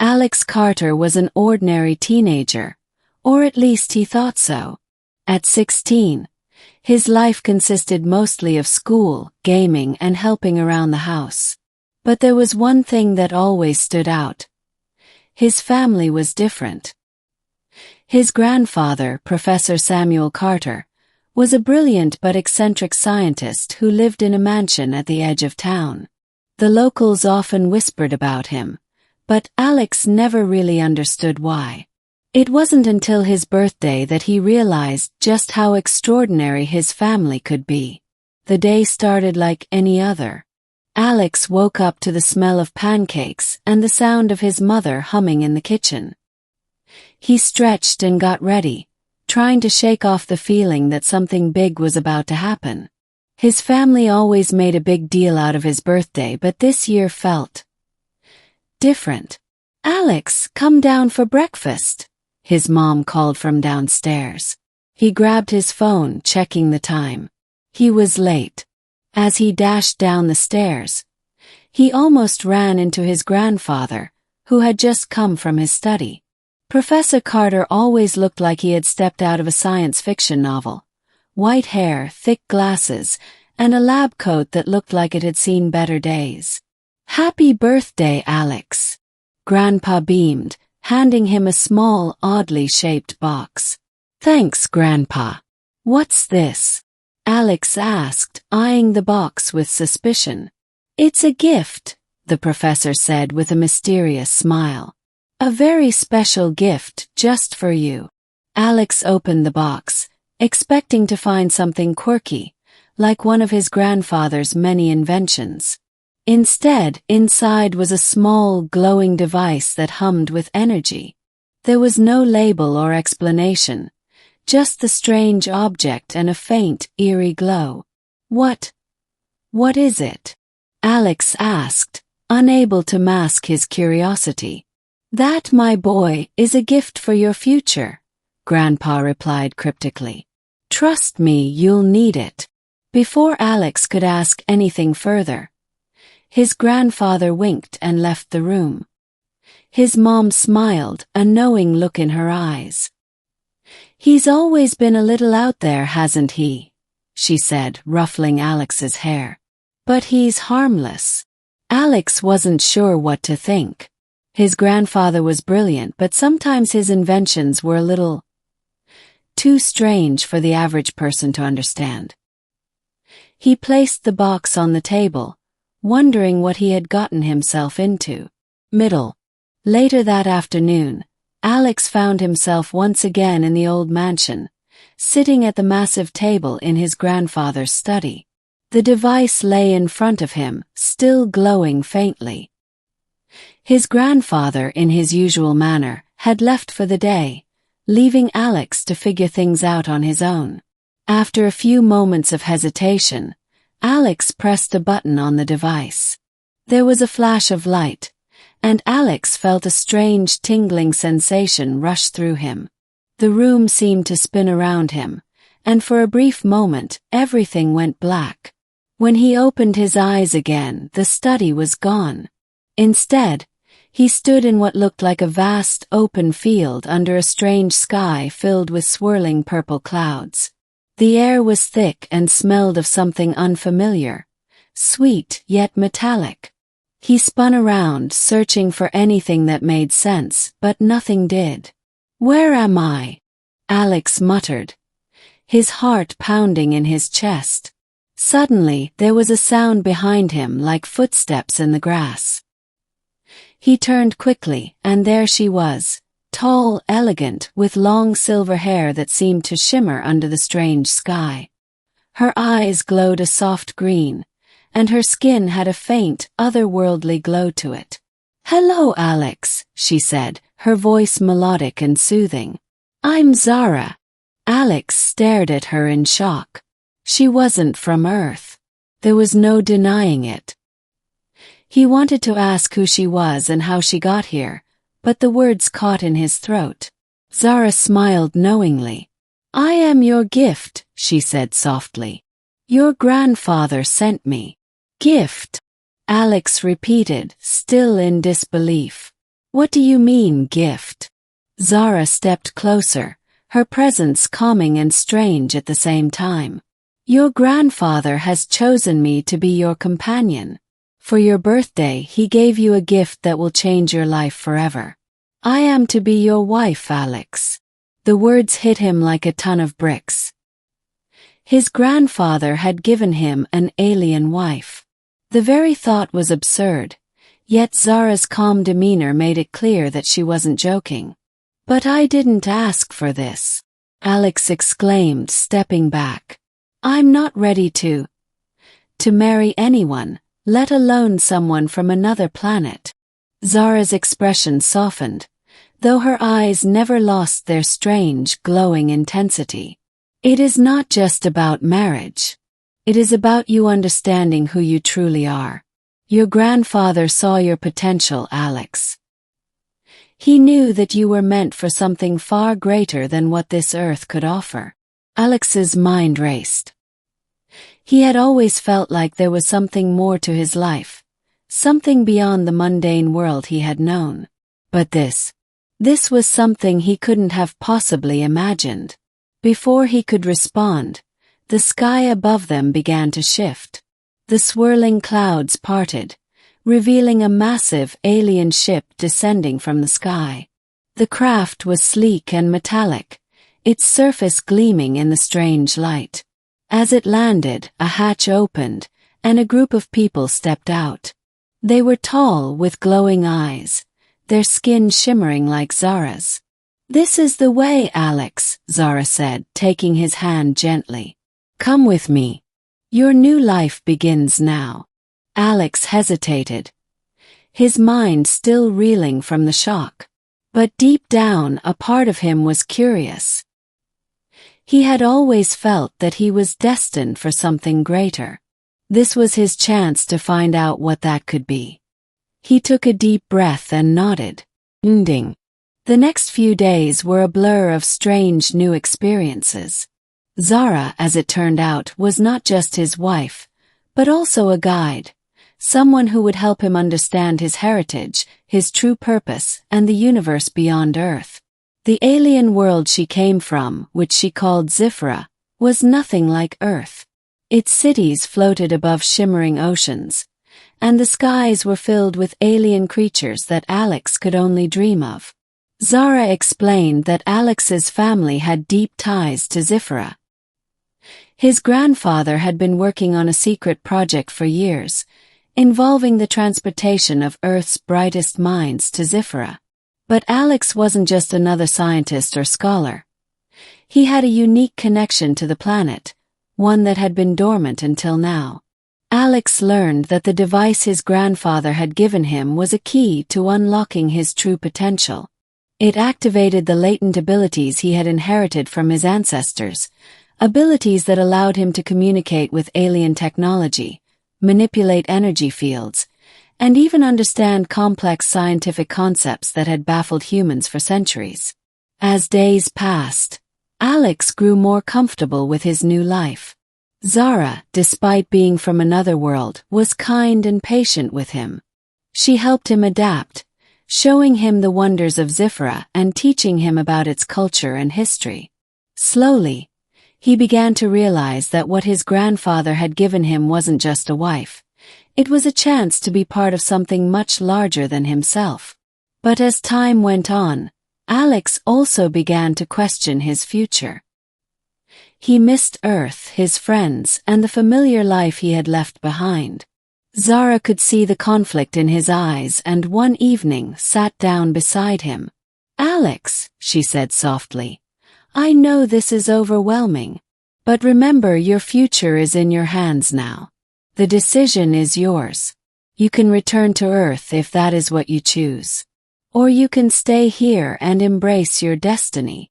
Alex Carter was an ordinary teenager, or at least he thought so. At 16, his life consisted mostly of school, gaming, and helping around the house. But there was one thing that always stood out. His family was different. His grandfather, Professor Samuel Carter, was a brilliant but eccentric scientist who lived in a mansion at the edge of town. The locals often whispered about him, but Alex never really understood why. It wasn't until his birthday that he realized just how extraordinary his family could be. The day started like any other. Alex woke up to the smell of pancakes and the sound of his mother humming in the kitchen. He stretched and got ready, trying to shake off the feeling that something big was about to happen. His family always made a big deal out of his birthday, but this year felt different. "Alex, come down for breakfast," his mom called from downstairs. He grabbed his phone, checking the time. He was late. As he dashed down the stairs, he almost ran into his grandfather, who had just come from his study. Professor Carter always looked like he had stepped out of a science fiction novel. White hair, thick glasses, and a lab coat that looked like it had seen better days. "Happy birthday, Alex." Grandpa beamed, handing him a small, oddly shaped box. "Thanks, Grandpa. What's this?" Alex asked, eyeing the box with suspicion. "It's a gift," the professor said with a mysterious smile. "A very special gift just for you." Alex opened the box, expecting to find something quirky, like one of his grandfather's many inventions. Instead, inside was a small, glowing device that hummed with energy. There was no label or explanation, just the strange object and a faint, eerie glow. What is it?" Alex asked, unable to mask his curiosity. "That, my boy, is a gift for your future," Grandpa replied cryptically. "Trust me, you'll need it." Before Alex could ask anything further, his grandfather winked and left the room. His mom smiled, a knowing look in her eyes. "He's always been a little out there, hasn't he?" she said, ruffling Alex's hair. "But he's harmless." Alex wasn't sure what to think. His grandfather was brilliant, but sometimes his inventions were a little too strange for the average person to understand. He placed the box on the table, wondering what he had gotten himself into. Later that afternoon, Alex found himself once again in the old mansion, sitting at the massive table in his grandfather's study. The device lay in front of him, still glowing faintly. His grandfather, in his usual manner, had left for the day, leaving Alex to figure things out on his own. After a few moments of hesitation, Alex pressed a button on the device. There was a flash of light, and Alex felt a strange tingling sensation rush through him. The room seemed to spin around him, and for a brief moment, everything went black. When he opened his eyes again, the study was gone. Instead, he stood in what looked like a vast, open field under a strange sky filled with swirling purple clouds. The air was thick and smelled of something unfamiliar, sweet yet metallic. He spun around, searching for anything that made sense, but nothing did. "Where am I?" Alex muttered, his heart pounding in his chest. Suddenly, there was a sound behind him like footsteps in the grass. He turned quickly, and there she was, tall, elegant, with long silver hair that seemed to shimmer under the strange sky. Her eyes glowed a soft green, and her skin had a faint, otherworldly glow to it. "Hello, Alex," she said, her voice melodic and soothing. "I'm Zara." Alex stared at her in shock. She wasn't from Earth. There was no denying it. He wanted to ask who she was and how she got here, but the words caught in his throat. Zara smiled knowingly. "I am your gift," she said softly. "Your grandfather sent me." "Gift?" Alex repeated, still in disbelief. What do you mean, gift? Zara stepped closer, her presence calming and strange at the same time. Your grandfather has chosen me to be your companion. For your birthday, he gave you a gift that will change your life forever. I am to be your wife, Alex. The words hit him like a ton of bricks. His grandfather had given him an alien wife. The very thought was absurd, yet Zara's calm demeanor made it clear that she wasn't joking. But I didn't ask for this, Alex exclaimed, stepping back. I'm not ready to marry anyone, let alone someone from another planet. Zara's expression softened, though her eyes never lost their strange, glowing intensity. It is not just about marriage. It is about you understanding who you truly are. Your grandfather saw your potential, Alex. He knew that you were meant for something far greater than what this earth could offer. Alex's mind raced. He had always felt like there was something more to his life, something beyond the mundane world he had known. But this was something he couldn't have possibly imagined. Before he could respond, the sky above them began to shift. The swirling clouds parted, revealing a massive alien ship descending from the sky. The craft was sleek and metallic, its surface gleaming in the strange light. As it landed, a hatch opened, and a group of people stepped out. They were tall, with glowing eyes, their skin shimmering like Zara's. This is the way, Alex, Zara said, taking his hand gently. Come with me. Your new life begins now. Alex hesitated, his mind still reeling from the shock. But deep down, a part of him was curious. He had always felt that he was destined for something greater. This was his chance to find out what that could be. He took a deep breath and nodded. Ending. The next few days were a blur of strange new experiences. Zara, as it turned out, was not just his wife, but also a guide, someone who would help him understand his heritage, his true purpose, and the universe beyond Earth. The alien world she came from, which she called Xyphora, was nothing like Earth. Its cities floated above shimmering oceans, and the skies were filled with alien creatures that Alex could only dream of. Zara explained that Alex's family had deep ties to Xyphora. His grandfather had been working on a secret project for years, involving the transportation of Earth's brightest minds to Xyphora. But Alex wasn't just another scientist or scholar. He had a unique connection to the planet, one that had been dormant until now. Alex learned that the device his grandfather had given him was a key to unlocking his true potential. It activated the latent abilities he had inherited from his ancestors, abilities that allowed him to communicate with alien technology, manipulate energy fields, and even understand complex scientific concepts that had baffled humans for centuries. As days passed, Alex grew more comfortable with his new life. Zara, despite being from another world, was kind and patient with him. She helped him adapt, showing him the wonders of Xyphora and teaching him about its culture and history. Slowly, he began to realize that what his grandfather had given him wasn't just a wife. It was a chance to be part of something much larger than himself. But as time went on, Alex also began to question his future. He missed Earth, his friends, and the familiar life he had left behind. Zara could see the conflict in his eyes and one evening sat down beside him. Alex, she said softly, I know this is overwhelming, but remember your future is in your hands now. The decision is yours. You can return to Earth if that is what you choose. Or you can stay here and embrace your destiny.